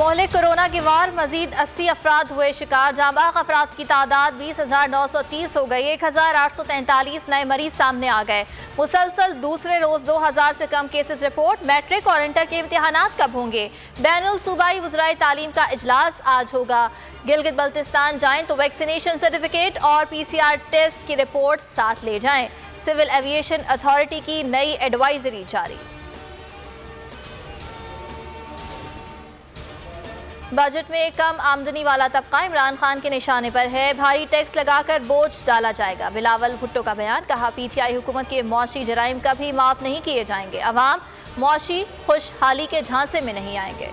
मोहलिक corona की वार, मजीद 80 अफराद हुए शिकार। जांबाग अफराद की तादाद 20,930 हो गई। 1,843 नए मरीज सामने आ गए। मुसलसल दूसरे रोज 2,000 से कम केसेस रिपोर्ट। मैट्रिक और इंटर के इम्तिहानात कब होंगे? बैनुल सूबाई वज़राए तालीम का इजलास आज होगा। गिलगित बल्तिस्तान जाएं तो वैक्सीनेशन सर्टिफिकेट और PCR टेस्ट की रिपोर्ट साथ ले जाएं। सिविल एविएशन अथॉरिटी की नई एडवाइजरी जारी। बजट में कम आमदनी वाला तबका इमरान खान के निशाने पर है। भारी टैक्स लगाकर बोझ डाला जाएगा। बिलावल भुट्टो का बयान। कहा, PTI हुकूमत के मौशी जराइम कभी माफ नहीं किए जाएंगे। अवाम मौशी खुशहाली के झांसे में नहीं आएंगे।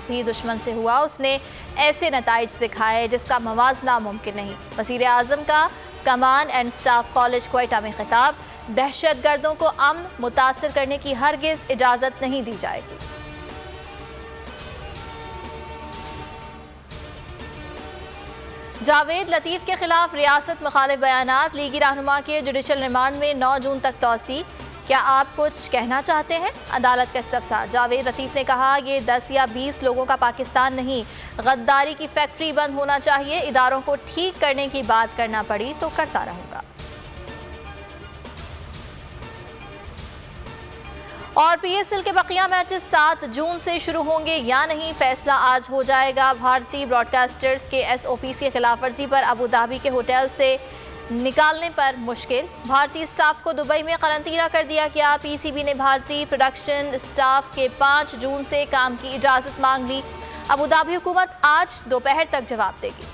भी दुश्मन से हुआ, उसने ऐसे नताइज दिखाए जिसका मवाजना मुमकिन नहीं। वज़ीर आज़म का कमान एंड स्टाफ कॉलेज क्वेटा में खिताब। दहशतगर्दों को अमन मुतासिर करने की हरगिज इजाजत नहीं दी जाएगी। जावेद लतीफ के खिलाफ रियासत मुखालिफ बयानात। लीगी रहनुमा के जुडिशल रिमांड में 9 जून तक तौसी। क्या आप कुछ कहना चाहते हैं? अदालत का इस्तफसार। जावेद लतीफ ने कहा, ये 10 या 20 लोगों का पाकिस्तान नहीं, गद्दारी की फैक्ट्री बंद होना चाहिए। इदारों को ठीक करने की बात करना पड़ी तो करता रहूंगा। और PSL के बकिया मैचेस 7 जून से शुरू होंगे या नहीं, फैसला आज हो जाएगा। भारतीय ब्रॉडकास्टर्स के SOPs की खिलाफवर्जी पर अबू धाबी के होटल से निकालने पर मुश्किल। भारतीय स्टाफ को दुबई में करंतना कर दिया गया। PCB ने भारतीय प्रोडक्शन स्टाफ के 5 जून से काम की इजाज़त मांग ली। अबू धाबी हुकूमत आज दोपहर तक जवाब देगी।